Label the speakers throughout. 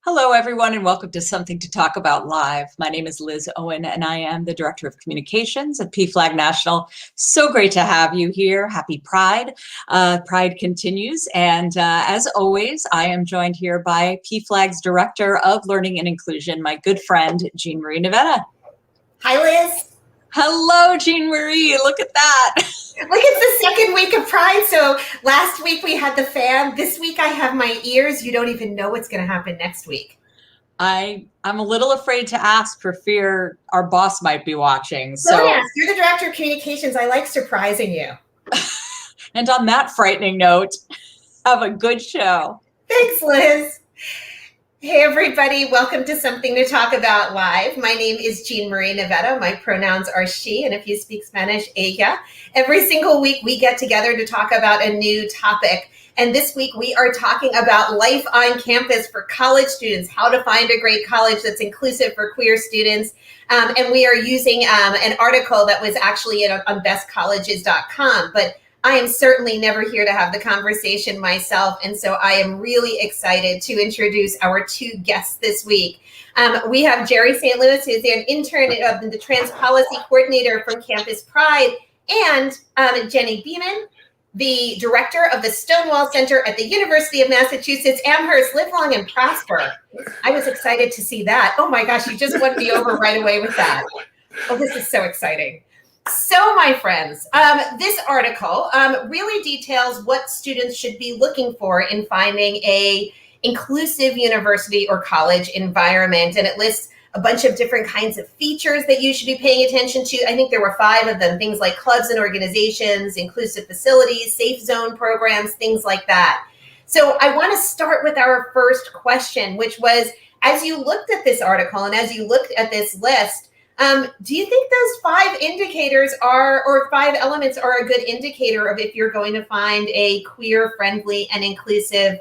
Speaker 1: Hello, everyone, and welcome to Something to Talk About Live. My name is Liz Owen, and I am the Director of Communications at PFLAG National. So great to have you here. Happy Pride. Pride continues. And as always, I am joined here by PFLAG's Director of Learning and Inclusion, my good friend, Jean Marie Nevada.
Speaker 2: Hi, Liz.
Speaker 1: Hello, Jean Marie. Look at that.
Speaker 2: Look, it's the second week of Pride. So last week we had the fan. This week I have my ears. You don't even know what's going to happen next week.
Speaker 1: I'm a little afraid to ask for fear our boss might be watching. So
Speaker 2: yes, you're the Director of Communications. I like surprising you.
Speaker 1: And on that frightening note, have a good show.
Speaker 2: Thanks, Liz. Hey, everybody. Welcome to Something to Talk About Live. My name is Jean Marie Nevada. My pronouns are she, and if you speak Spanish, ella. Every single week, we get together to talk about a new topic. And this week, we are talking about life on campus for college students, how to find a great college that's inclusive for queer students. And we are using an article that was actually on bestcolleges.com. But I am certainly never here to have the conversation myself, and so I am really excited to introduce our two guests this week. We have Jerry St. Louis, who's an intern of the Trans Policy Coordinator from Campus Pride, and Jenny Beeman, the Director of the Stonewall Center at the University of Massachusetts Amherst. Live long and prosper. I was excited to see that. Oh my gosh, you just won me over right away with that. Oh, this is so exciting. So, my friends, this article really details what students should be looking for in finding a inclusive university or college environment. And it lists a bunch of different kinds of features that you should be paying attention to. I think there were 5 of them, things like clubs and organizations, inclusive facilities, safe zone programs, things like that. So I want to start with our first question, which was, as you looked at this article and as you looked at this list, do you think those 5 indicators or 5 elements are a good indicator of if you're going to find a queer, friendly, and inclusive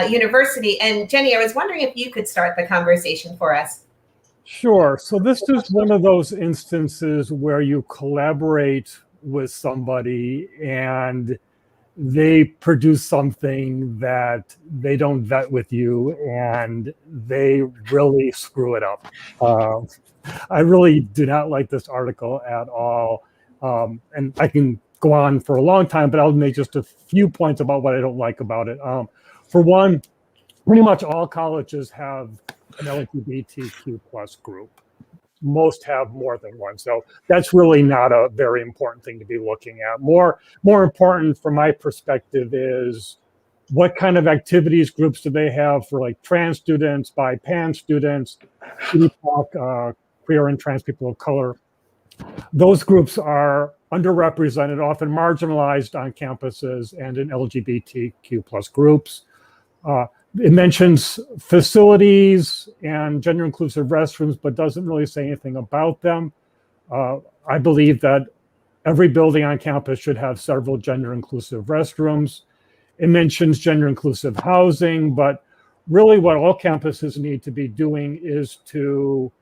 Speaker 2: university? And Jenny, I was wondering if you could start the conversation for us.
Speaker 3: Sure. So this is one of those instances where you collaborate with somebody and they produce something that they don't vet with you and they really screw it up. I really do not like this article at all. And I can go on for a long time, but I'll make just a few points about what I don't like about it. For one, pretty much all colleges have an LGBTQ plus group. Most have more than one. So that's really not a very important thing to be looking at. More important from my perspective is what kind of activities groups do they have for like trans students, bi-pan students, BIPOC, queer and trans people of color. Those groups are underrepresented, often marginalized on campuses and in LGBTQ plus groups. It mentions facilities and gender inclusive restrooms, but doesn't really say anything about them. I believe that every building on campus should have several gender inclusive restrooms. It mentions gender inclusive housing, but really what all campuses need to be doing is to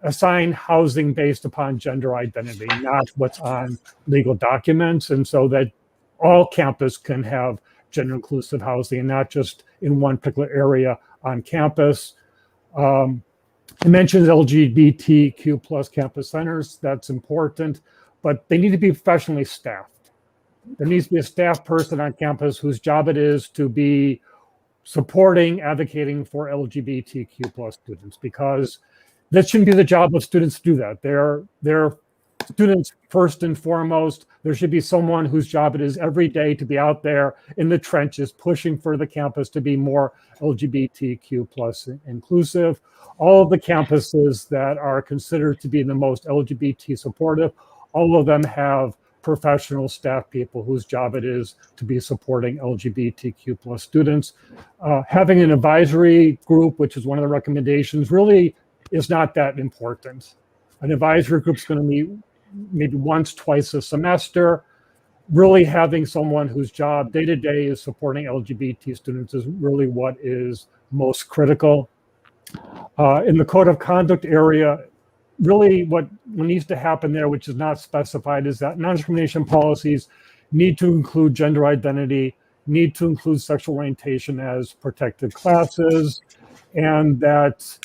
Speaker 3: assign housing based upon gender identity, not what's on legal documents, and so that all campus can have gender inclusive housing and not just in one particular area on campus. It mentions LGBTQ plus campus centers. That's important, but they need to be professionally staffed. There needs to be a staff person on campus whose job it is to be supporting, advocating for LGBTQ plus students, because that shouldn't be the job of students to do that. They're students first and foremost. There should be someone whose job it is every day to be out there in the trenches pushing for the campus to be more LGBTQ plus inclusive. All of the campuses that are considered to be the most LGBT supportive, all of them have professional staff people whose job it is to be supporting LGBTQ plus students. Having an advisory group, which is one of the recommendations, really is not that important. An advisory group is going to meet maybe once, twice a semester. Really having someone whose job day to day is supporting LGBT students is really what is most critical. In the code of conduct area, really what needs to happen there, which is not specified, is that non-discrimination policies need to include gender identity need to include sexual orientation as protected classes, and that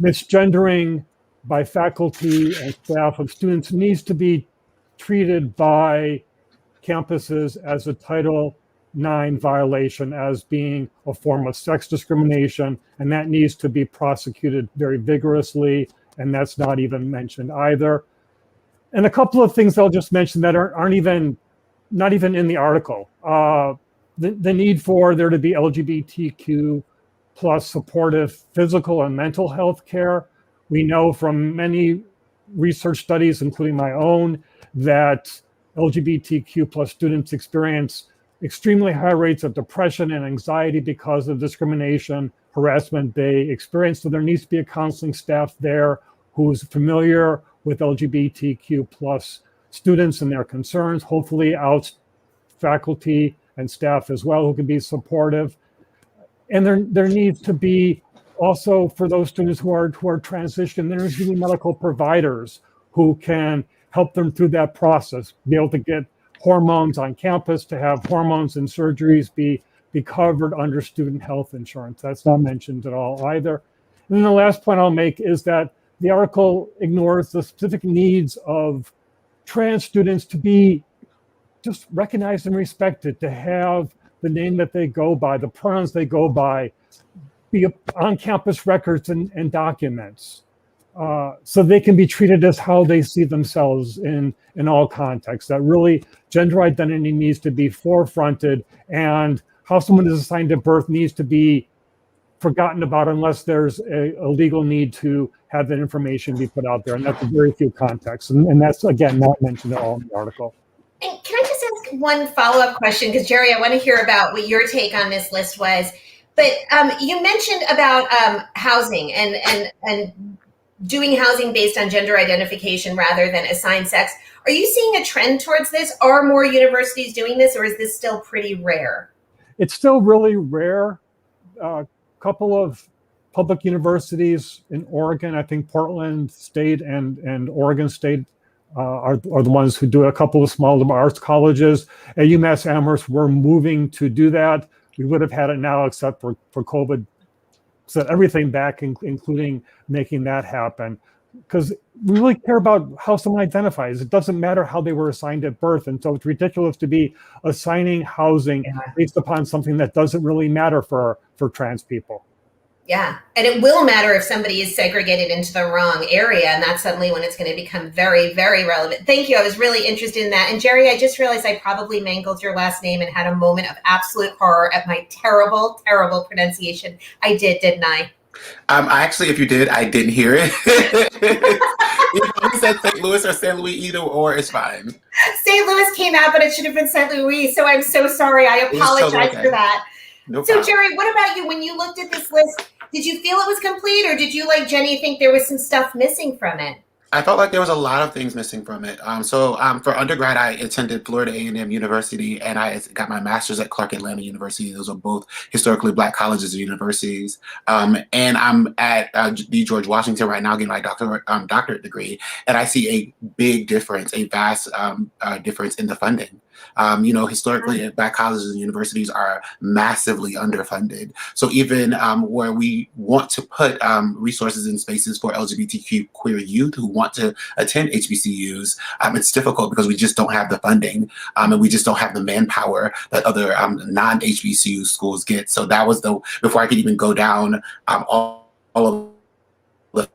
Speaker 3: misgendering by faculty and staff of students needs to be treated by campuses as a Title IX violation, as being a form of sex discrimination, and that needs to be prosecuted very vigorously, and that's not even mentioned either. And a couple of things I'll just mention that aren't even, not even in the article. The need for there to be LGBTQ plus supportive physical and mental health care. We know from many research studies, including my own, that LGBTQ plus students experience extremely high rates of depression and anxiety because of discrimination, harassment they experience. So there needs to be a counseling staff there who's familiar with LGBTQ plus students and their concerns, hopefully out faculty and staff as well who can be supportive. And there needs to be also, for those students who are transitioning, there needs to be medical providers who can help them through that process, be able to get hormones on campus, to have hormones and surgeries be covered under student health insurance. That's not mentioned at all either. And then the last point I'll make is that the article ignores the specific needs of trans students to be just recognized and respected, to have the name that they go by, the pronouns they go by, be on campus records and documents, so they can be treated as how they see themselves in all contexts. That really gender identity needs to be forefronted, and how someone is assigned at birth needs to be forgotten about unless there's a legal need to have that information be put out there. And that's a very few contexts. And that's, again, not mentioned at all in the article.
Speaker 2: And can I just ask one follow-up question? Because Jerry, I want to hear about what your take on this list was. But you mentioned about housing and doing housing based on gender identification rather than assigned sex. Are you seeing a trend towards this? Are more universities doing this, or is this still pretty rare?
Speaker 3: It's still really rare. A couple of public universities in Oregon, I think Portland State and Oregon State are the ones who do it. A couple of small liberal arts colleges. At UMass Amherst, we're moving to do that. We would have had it now except for COVID, set everything back, including making that happen. Because we really care about how someone identifies. It doesn't matter how they were assigned at birth. And so it's ridiculous to be assigning housing based upon something that doesn't really matter for trans people.
Speaker 2: Yeah, and it will matter if somebody is segregated into the wrong area, and that's suddenly when it's going to become very, very relevant. Thank you. I was really interested in that. And Jerry, I just realized I probably mangled your last name and had a moment of absolute horror at my terrible, terrible pronunciation. I did, didn't I?
Speaker 4: Actually, if you did, I didn't hear it. You said St. Louis or St. Louis, either or is fine.
Speaker 2: St. Louis came out, but it should have been St. Louis. So I'm so sorry. I apologize
Speaker 4: totally okay.
Speaker 2: for that.
Speaker 4: No
Speaker 2: so
Speaker 4: problem.
Speaker 2: Jerry, what about you? When you looked at this list, did you feel it was complete, or did you, like Jenny, think there was some stuff missing from it?
Speaker 4: I felt like there was a lot of things missing from it. So for undergrad, I attended Florida A&M University, and I got my master's at Clark Atlanta University. Those are both historically Black colleges and universities. And I'm at the George Washington right now getting my doctorate degree, and I see a big difference, a vast difference in the funding. Historically, Black colleges and universities are massively underfunded. So even where we want to put resources in spaces for LGBTQ queer youth who want to attend HBCUs, it's difficult because we just don't have the funding and we just don't have the manpower that other non-HBCU schools get. So that was before I could even go down all of the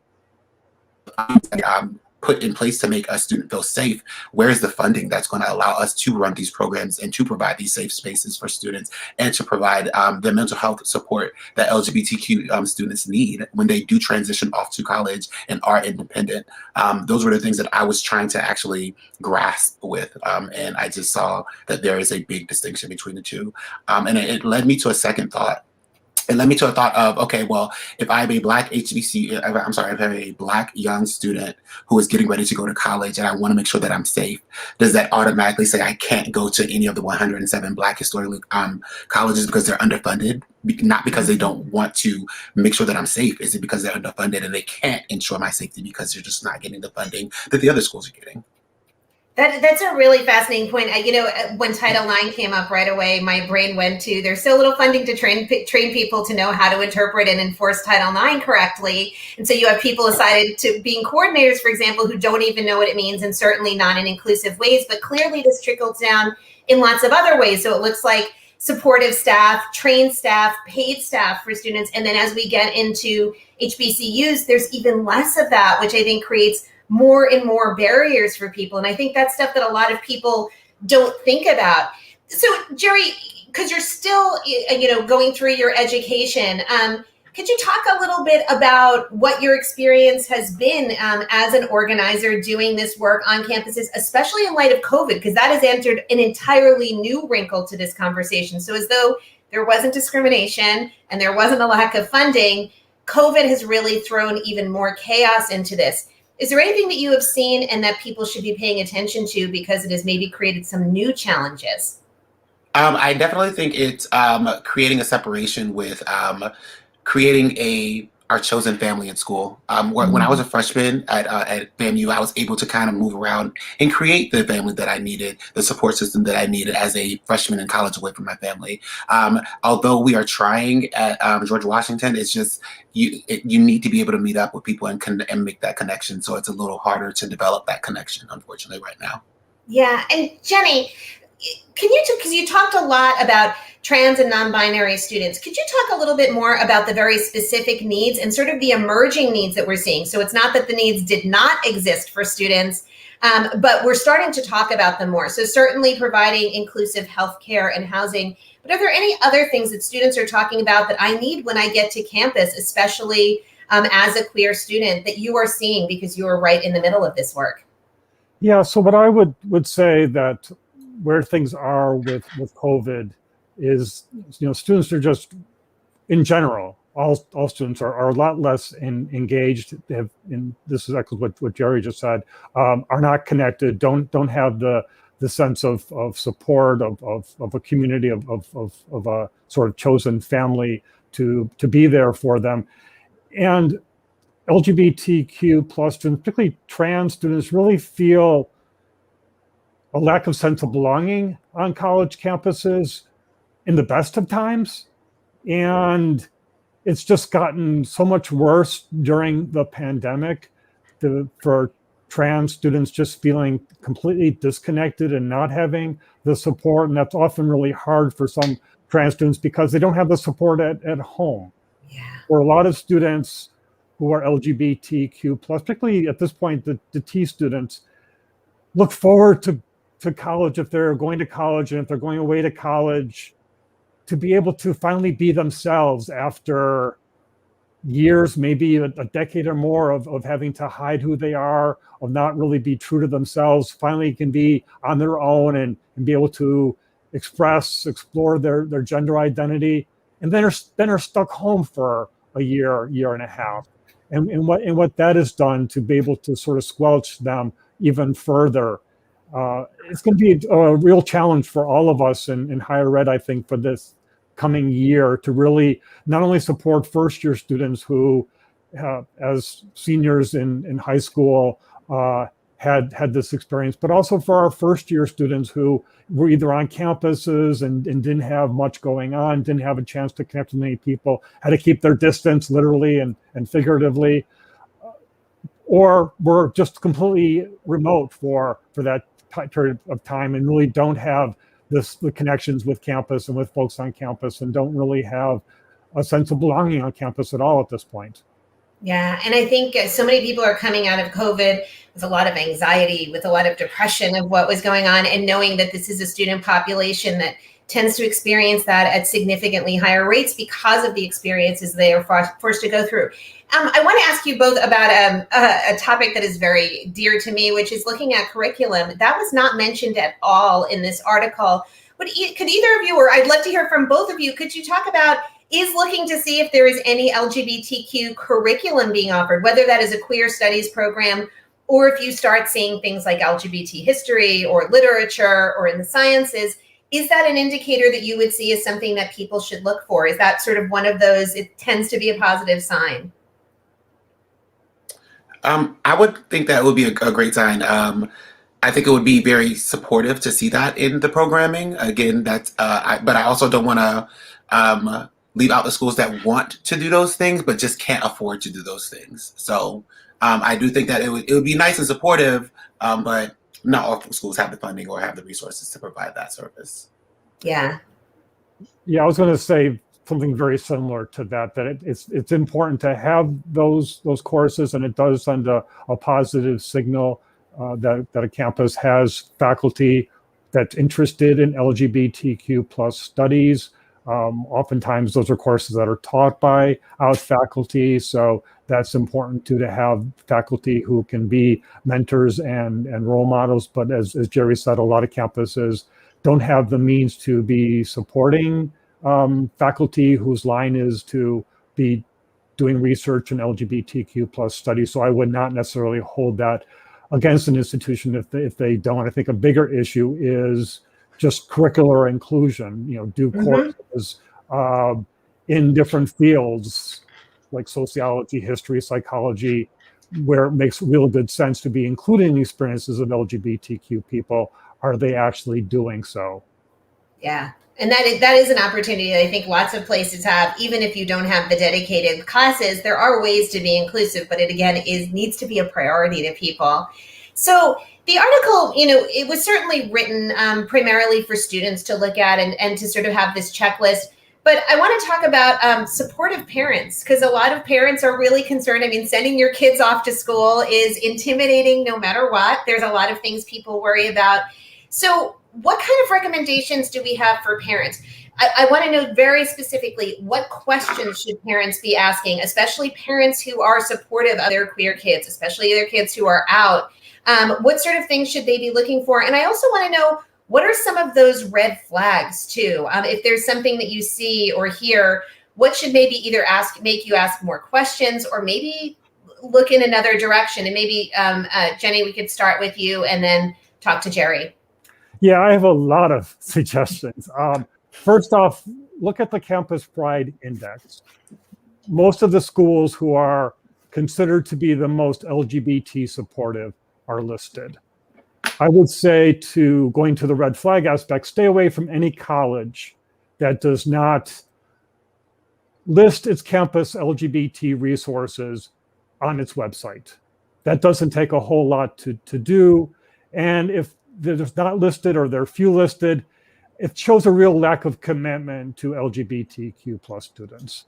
Speaker 4: put in place to make a student feel safe. Where's the funding that's going to allow us to run these programs and to provide these safe spaces for students and to provide the mental health support that LGBTQ students need when they do transition off to college and are independent? Those were the things that I was trying to actually grasp with. And I just saw that there is a big distinction between the two. And it led me to a second thought. It led me to a thought of, okay, well, if I have a Black if I have a Black young student who is getting ready to go to college and I want to make sure that I'm safe, does that automatically say I can't go to any of the 107 Black historically colleges because they're underfunded? Not because they don't want to make sure that I'm safe. Is it because they're underfunded and they can't ensure my safety because they're just not getting the funding that the other schools are getting?
Speaker 2: That's a really fascinating point. When Title IX came up right away, my brain went to there's so little funding to train people to know how to interpret and enforce Title IX correctly. And so you have people assigned to being coordinators, for example, who don't even know what it means, and certainly not in inclusive ways. But clearly this trickles down in lots of other ways. So it looks like supportive staff, trained staff, paid staff for students. And then as we get into HBCUs, there's even less of that, which I think creates more and more barriers for people. And I think that's stuff that a lot of people don't think about. So Jerry, because you're still, going through your education, could you talk a little bit about what your experience has been as an organizer doing this work on campuses, especially in light of COVID, because that has entered an entirely new wrinkle to this conversation. So as though there wasn't discrimination and there wasn't a lack of funding, COVID has really thrown even more chaos into this. Is there anything that you have seen and that people should be paying attention to because it has maybe created some new challenges?
Speaker 4: I definitely think it's creating a separation with creating our chosen family in school. When I was a freshman at FAMU, I was able to kind of move around and create the family that I needed, the support system that I needed as a freshman in college away from my family. Although we are trying at George Washington, it's just you need to be able to meet up with people and make that connection. So it's a little harder to develop that connection, unfortunately, right now.
Speaker 2: Yeah, and Jenny, because you talked a lot about trans and non-binary students, could you talk a little bit more about the very specific needs and sort of the emerging needs that we're seeing? So it's not that the needs did not exist for students, but we're starting to talk about them more. So certainly providing inclusive healthcare and housing, but are there any other things that students are talking about that I need when I get to campus, especially as a queer student, that you are seeing because you are right in the middle of this work?
Speaker 3: Yeah, so what I would say that where things are with COVID is, students are just, in general, all students are a lot less engaged. This is actually what Jerry just said, are not connected, don't have the sense of support of a community of a sort of chosen family to be there for them. And LGBTQ plus students, particularly trans students, really feel a lack of sense of belonging on college campuses in the best of times. And it's just gotten so much worse during the pandemic for trans students just feeling completely disconnected and not having the support. And that's often really hard for some trans students because they don't have the support at home.
Speaker 2: Yeah.
Speaker 3: For a lot of students who are LGBTQ plus, particularly at this point, the T students, look forward to college if they're going to college, and if they're going away to college, to be able to finally be themselves after years, maybe a decade or more of having to hide who they are, of not really be true to themselves, finally can be on their own and be able to explore their gender identity, and then are stuck home for a year and a half. And what that has done to be able to sort of squelch them even further. It's going to be a real challenge for all of us in higher ed, I think, for this coming year, to really not only support first-year students who, as seniors in high school, had this experience, but also for our first-year students who were either on campuses and didn't have much going on, didn't have a chance to connect with many people, had to keep their distance literally and figuratively, or were just completely remote for that period of time and really don't have the connections with campus and with folks on campus, and don't really have a sense of belonging on campus at all at this point.
Speaker 2: Yeah, and I think so many people are coming out of COVID with a lot of anxiety, with a lot of depression of what was going on, and knowing that this is a student population that tends to experience that at significantly higher rates because of the experiences they are forced to go through. I want to ask you both about a topic that is very dear to me, which is looking at curriculum. That was not mentioned at all in this article. Could either of you, or I'd love to hear from both of you, could you talk about is looking to see if there is any LGBTQ curriculum being offered, whether that is a queer studies program, or if you start seeing things like LGBT history or literature or in the sciences, is that an indicator that you would see as something that people should look for? Is that sort of one of those, it tends to be a positive sign?
Speaker 4: I would think that would be a great sign. I think it would be very supportive to see that in the programming. Again, but I also don't want to leave out the schools that want to do those things, but just can't afford to do those things. So I do think that it would be nice and supportive, but not all schools have the funding or have the resources to provide that service.
Speaker 2: Yeah.
Speaker 3: Yeah, I was going to say something very similar to that. That it's important to have those courses, and it does send a positive signal that a campus has faculty that's interested in LGBTQ plus studies. Oftentimes, those are courses that are taught by out faculty, so that's important to have faculty who can be mentors and role models. But as Jerry said, a lot of campuses don't have the means to be supporting faculty whose line is to be doing research in LGBTQ plus studies. So I would not necessarily hold that against an institution if they don't. I think a bigger issue is just curricular inclusion. Do courses in different fields like sociology, history, psychology, where it makes real good sense to be including the experiences of LGBTQ people. Are they actually doing so?
Speaker 2: Yeah. And that is an opportunity I think lots of places have. Even if you don't have the dedicated classes, there are ways to be inclusive, but it again needs to be a priority to people. So the article, it was certainly written primarily for students to look at and to sort of have this checklist. But I want to talk about supportive parents, because a lot of parents are really concerned. I mean, sending your kids off to school is intimidating no matter what. There's a lot of things people worry about. So what kind of recommendations do we have for parents? I want to know very specifically, what questions should parents be asking, especially parents who are supportive of their queer kids, especially their kids who are out? What sort of things should they be looking for? And I also want to know, what are some of those red flags too? If there's something that you see or hear, what should maybe either make you ask more questions, or maybe look in another direction? And maybe, Jenny, we could start with you and then talk to Jerry.
Speaker 3: Yeah, I have a lot of suggestions. First off, look at the Campus Pride Index. Most of the schools who are considered to be the most LGBT supportive are listed. I would say, to going to the red flag aspect, stay away from any college that does not list its campus LGBT resources on its website. That doesn't take a whole lot to do. And if they're not listed, or they're few listed, it shows a real lack of commitment to LGBTQ plus students.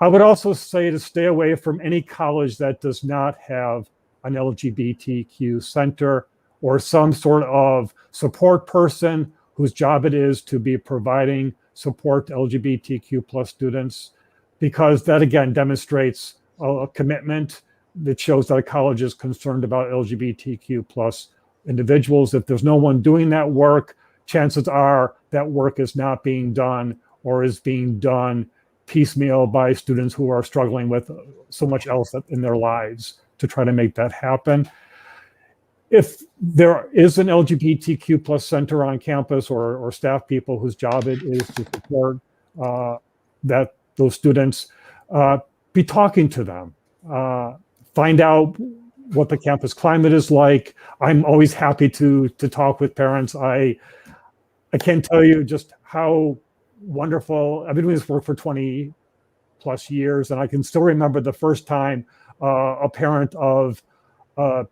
Speaker 3: I would also say to stay away from any college that does not have an LGBTQ center or some sort of support person whose job it is to be providing support to LGBTQ plus students, because that again demonstrates a commitment that shows that a college is concerned about LGBTQ plus individuals. If there's no one doing that work, chances are that work is not being done, or is being done piecemeal by students who are struggling with so much else in their lives to try to make that happen. If there is an LGBTQ plus center on campus, or staff people whose job it is to support those students, be talking to them. Find out what the campus climate is like. I'm always happy to talk with parents. I can't tell you just how wonderful. I've been doing this work for 20 plus years, and I can still remember the first time a parent of a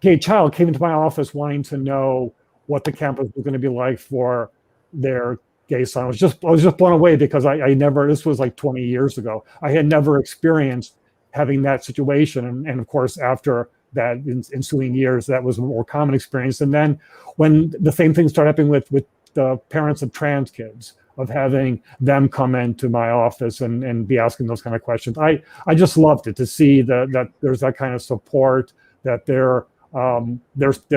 Speaker 3: gay child came into my office wanting to know what the campus was going to be like for their gay son. I was just blown away, because I never, this was like 20 years ago. I had never experienced having that situation. And of course, after that ensuing years, that was a more common experience. And then when the same thing started happening with the parents of trans kids, of having them come into my office and be asking those kind of questions, I just loved it to see that there's that kind of support, that they're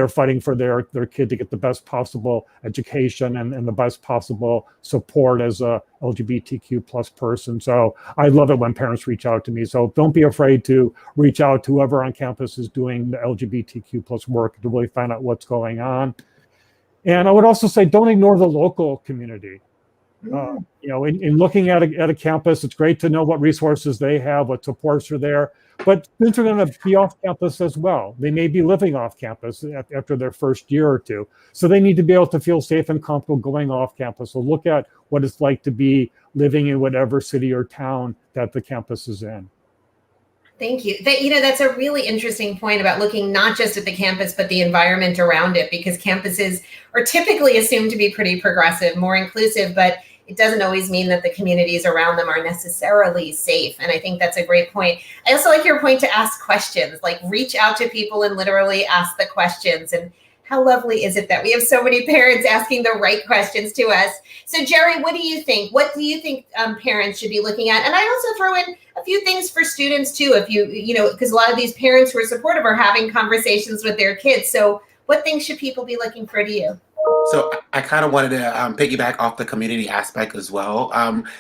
Speaker 3: fighting for their kid to get the best possible education and the best possible support as a LGBTQ plus person. So I love it when parents reach out to me. So don't be afraid to reach out to whoever on campus is doing the LGBTQ plus work to really find out what's going on. And I would also say, don't ignore the local community. In looking at a campus, it's great to know what resources they have, what supports are there, But students are going to be off campus as well. They may be living off campus after their first year or two. So they need to be able to feel safe and comfortable going off campus. So look at what it's like to be living in whatever city or town that the campus is in.
Speaker 2: Thank you. That's a really interesting point about looking not just at the campus, but the environment around it, because campuses are typically assumed to be pretty progressive, more inclusive, but it doesn't always mean that the communities around them are necessarily safe. And I think that's a great point. I also like your point to ask questions, like reach out to people and literally ask the questions. And how lovely is it that we have so many parents asking the right questions to us? So Jerry, what do you think? What do you think parents should be looking at? And I also throw in a few things for students too, if because a lot of these parents who are supportive are having conversations with their kids. So what things should people be looking for to you?
Speaker 4: So I kind of wanted to piggyback off the community aspect as well.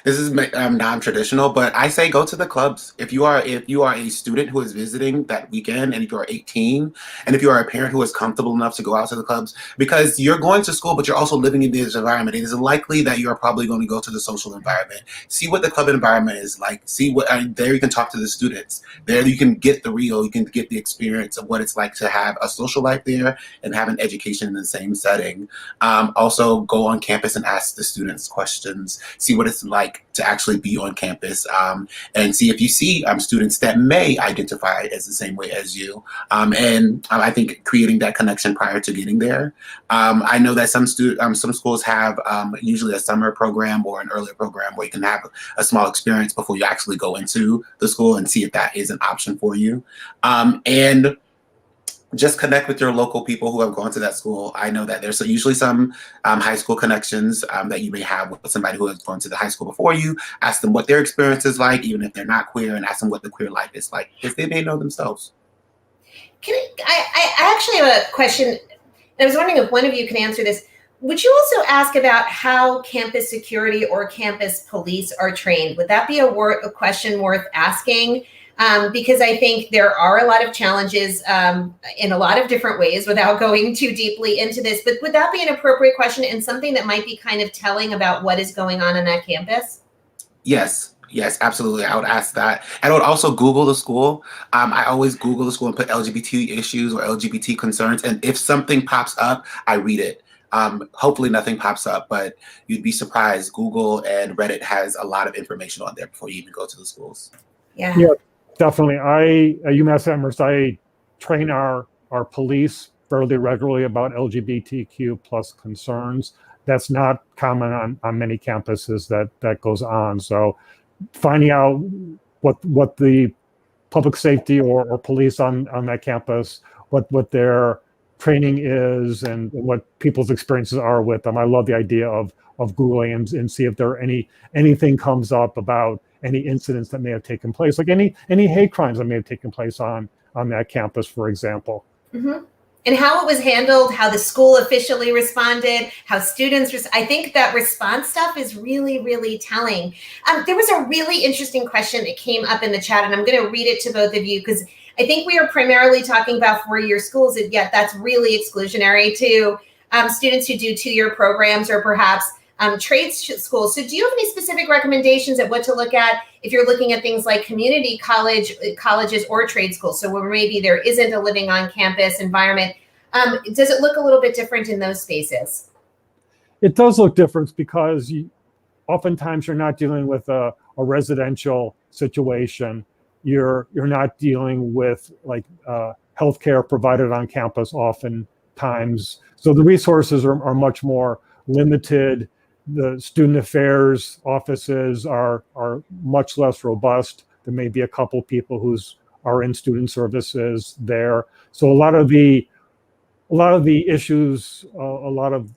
Speaker 4: This is non-traditional, but I say go to the clubs. If you are a student who is visiting that weekend, and if you are 18, and if you are a parent who is comfortable enough to go out to the clubs, because you're going to school, but you're also living in this environment, it is likely that you are probably going to go to the social environment. See what the club environment is like. See what there you can talk to the students. There you can get the real, you can get the experience of what it's like to have a social life there and have an education in the same setting. Also go on campus and ask the students questions, see what it's like to actually be on campus, and see if you see students that may identify as the same way as you. And I think creating that connection prior to getting there. I know that some schools have usually a summer program or an earlier program where you can have a small experience before you actually go into the school, and see if that is an option for you. And just connect with your local people who have gone to that school. I know that there's usually some high school connections that you may have with somebody who has gone to the high school before you. Ask them what their experience is like, even if they're not queer, and ask them what the queer life is like, because they may know themselves.
Speaker 2: I actually have a question. I was wondering if one of you can answer this. Would you also ask about how campus security or campus police are trained? Would that be a question worth asking? Because I think there are a lot of challenges in a lot of different ways without going too deeply into this. But would that be an appropriate question and something that might be kind of telling about what is going on that campus?
Speaker 4: Yes, absolutely. I would ask that. And I would also Google the school. I always Google the school and put LGBT issues or LGBT concerns. And if something pops up, I read it. Hopefully nothing pops up, but you'd be surprised. Google and Reddit has a lot of information on there before you even go to the schools.
Speaker 2: Yeah.
Speaker 3: Definitely. At UMass Amherst, I train our police fairly regularly about LGBTQ plus concerns. That's not common on many campuses that goes on. So finding out what the public safety or police on that campus, what their training is and what people's experiences are with them. I love the idea of Googling and see if there anything comes up about any incidents that may have taken place, like any hate crimes that may have taken place on that campus, for example.
Speaker 2: Mm-hmm. And how it was handled, how the school officially responded, how students, I think that response stuff is really, really telling. There was a really interesting question that came up in the chat, and I'm going to read it to both of you because I think we are primarily talking about four-year schools, and yet that's really exclusionary to students who do two-year programs or perhaps trade schools. So do you have any specific recommendations at what to look at if you're looking at things like community colleges or trade schools? So where maybe there isn't a living on campus environment, does it look a little bit different in those spaces?
Speaker 3: It does look different because oftentimes you're not dealing with a residential situation. You're not dealing with like healthcare provided on campus oftentimes. So the resources are much more limited. The student affairs offices are much less robust. There may be a couple people who are in student services there. So a lot of the issues, a lot of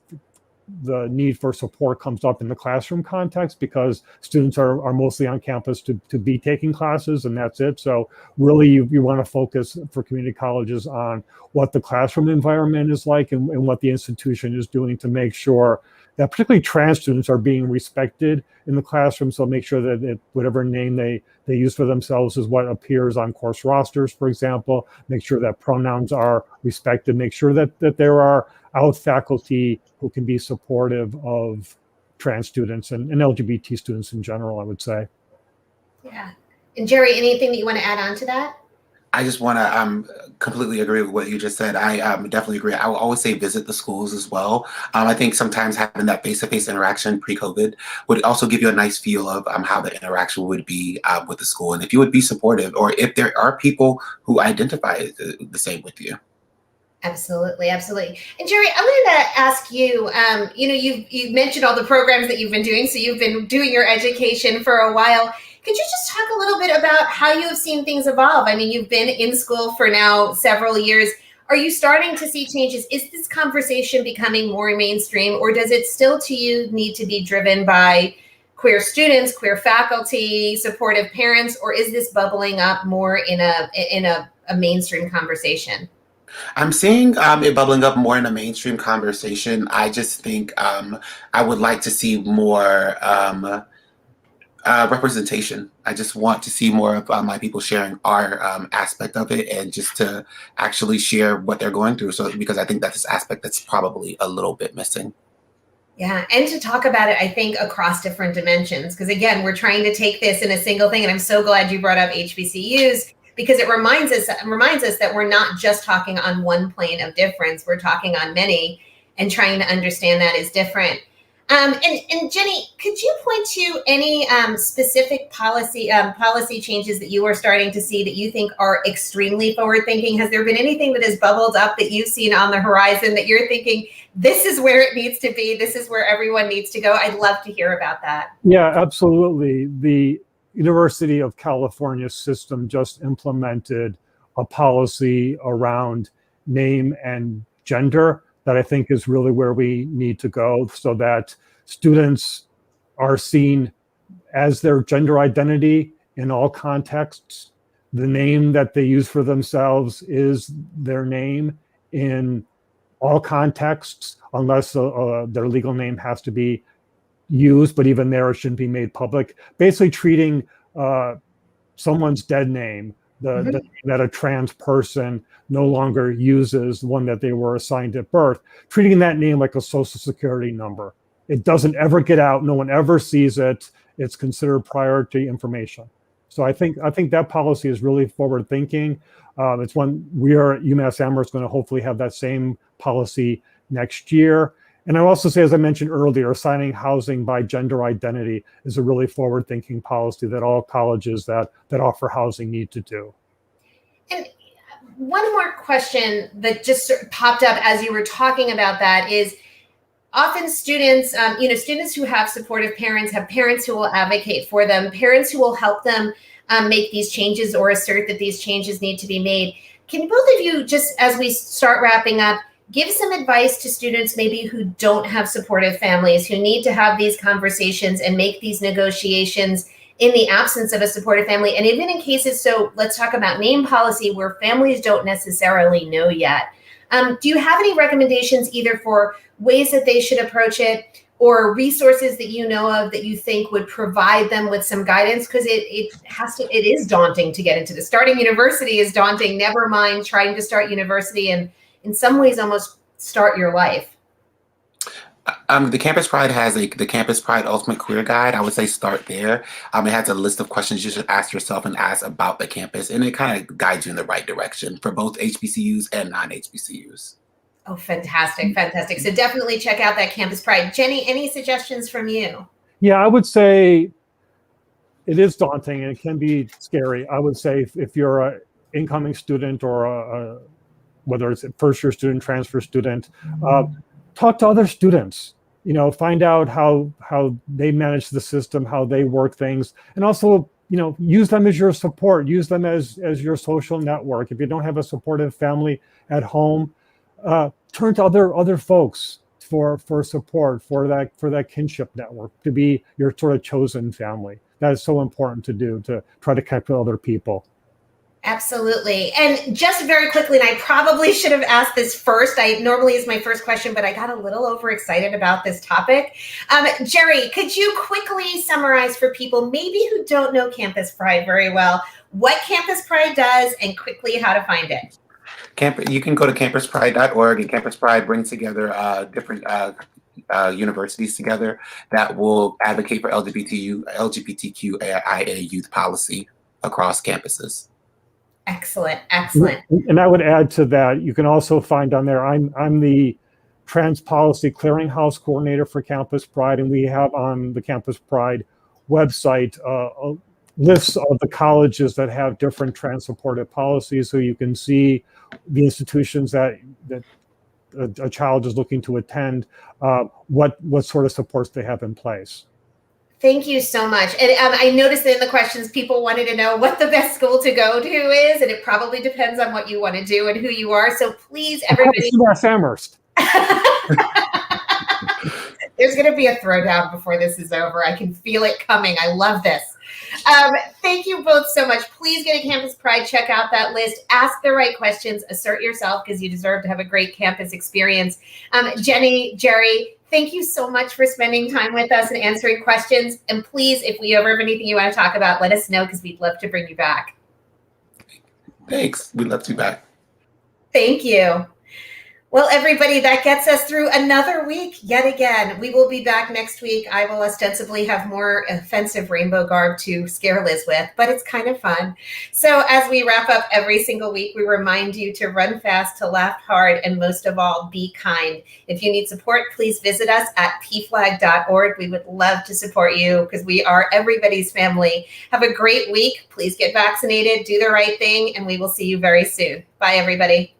Speaker 3: the need for support comes up in the classroom context because students are mostly on campus to be taking classes, and that's it. So really you want to focus for community colleges on what the classroom environment is like and what the institution is doing to make sure that particularly trans students are being respected in the classroom. So make sure that whatever name they use for themselves is what appears on course rosters, for example. Make sure that pronouns are respected. Make sure that there are out faculty who can be supportive of trans students and LGBT students in general, I would say.
Speaker 2: Yeah. And Jerry, anything that you want to add on to that?
Speaker 4: I just want to completely agree with what you just said. I definitely agree. I will always say visit the schools as well. I think sometimes having that face-to-face interaction pre-COVID would also give you a nice feel of how the interaction would be with the school, and if you would be supportive, or if there are people who identify the same with you.
Speaker 2: Absolutely, absolutely. And Jerry, I wanted to ask you. You mentioned all the programs that you've been doing, so you've been doing your education for a while. Could you just talk a little bit about how you have seen things evolve? I mean, you've been in school for now several years. Are you starting to see changes? Is this conversation becoming more mainstream, or does it still, to you, need to be driven by queer students, queer faculty, supportive parents, or is this bubbling up more in a mainstream conversation?
Speaker 4: I'm seeing it bubbling up more in a mainstream conversation. I just think I would like to see more representation. I just want to see more of my people sharing our aspect of it, and just to actually share what they're going through. So, because I think that's this aspect that's probably a little bit missing.
Speaker 2: Yeah, and to talk about it, I think, across different dimensions. Because again, we're trying to take this in a single thing, and I'm so glad you brought up HBCUs, because it reminds us that we're not just talking on one plane of difference. We're talking on many, and trying to understand that is different. And Jenny, could you point to any specific policy changes that you are starting to see that you think are extremely forward thinking? Has there been anything that has bubbled up that you've seen on the horizon that you're thinking, this is where it needs to be, this is where everyone needs to go? I'd love to hear about that.
Speaker 3: Yeah, absolutely. The University of California system just implemented a policy around name and gender that I think is really where we need to go, so that students are seen as their gender identity in all contexts. The name that they use for themselves is their name in all contexts, unless their legal name has to be used, but even there it shouldn't be made public. Basically treating someone's dead name, the name that a trans person no longer uses, the one that they were assigned at birth, treating that name like a social security number. It doesn't ever get out. No one ever sees it. It's considered priority information. So I think that policy is really forward thinking. It's one we are at UMass Amherst going to hopefully have that same policy next year. And I also say, as I mentioned earlier, assigning housing by gender identity is a really forward-thinking policy that all colleges that offer housing need to do.
Speaker 2: And one more question that just popped up as you were talking about that is, often students, students who have supportive parents have parents who will advocate for them, parents who will help them make these changes or assert that these changes need to be made. Can both of you, just as we start wrapping up, give some advice to students maybe who don't have supportive families, who need to have these conversations and make these negotiations in the absence of a supportive family? And even in cases, so let's talk about name policy, where families don't necessarily know yet. Do you have any recommendations either for ways that they should approach it, or resources that you know of that you think would provide them with some guidance? Because it is daunting to get into this. Starting university is daunting, never mind trying to start university and in some ways almost start your life.
Speaker 4: The Campus Pride has the Campus Pride Ultimate Career Guide. I would say start there. It has a list of questions you should ask yourself and ask about the campus, and it kind of guides you in the right direction for both HBCUs and non-HBCUs.
Speaker 2: Oh, fantastic, fantastic. So definitely check out that Campus Pride. Jenny, any suggestions from you?
Speaker 3: Yeah, I would say it is daunting and it can be scary. I would say if you're an incoming student or whether it's a first-year student, transfer student, talk to other students. Find out how they manage the system, how they work things, and also use them as your support. Use them as your social network. If you don't have a supportive family at home, turn to other folks for support, for that kinship network, to be your sort of chosen family. That is so important to do, to try to connect with other people.
Speaker 2: Absolutely. And just very quickly, and I probably should have asked this first. Normally is my first question, but I got a little overexcited about this topic. Jerry, could you quickly summarize for people maybe who don't know Campus Pride very well, what Campus Pride does and quickly how to find it?
Speaker 4: You can go to campuspride.org, and Campus Pride brings together different universities together that will advocate for LGBTQIA youth policy across campuses.
Speaker 2: Excellent, excellent.
Speaker 3: And I would add to that, you can also find on there, I'm the Trans Policy Clearinghouse Coordinator for Campus Pride, and we have on the Campus Pride website lists of the colleges that have different trans-supported policies, so you can see the institutions that a child is looking to attend, what sort of supports they have in place.
Speaker 2: Thank you so much. And I noticed that in the questions, people wanted to know what the best school to go to is, and it probably depends on what you want to do and who you are. So please, everybody.
Speaker 3: Amherst.
Speaker 2: There's going to be a throwdown before this is over. I can feel it coming. I love this. Thank you both so much. Please get a Campus Pride. Check out that list. Ask the right questions. Assert yourself because you deserve to have a great campus experience. Jenny, Jerry, thank you so much for spending time with us and answering questions. And please, if we ever have anything you want to talk about, let us know because we'd love to bring you back.
Speaker 4: Thanks. We'd love to be back.
Speaker 2: Thank you. Well, everybody, that gets us through another week yet again. We will be back next week. I will ostensibly have more offensive rainbow garb to scare Liz with, but it's kind of fun. So as we wrap up every single week, we remind you to run fast, to laugh hard, and most of all, be kind. If you need support, please visit us at pflag.org. We would love to support you because we are everybody's family. Have a great week. Please get vaccinated, do the right thing, and we will see you very soon. Bye, everybody.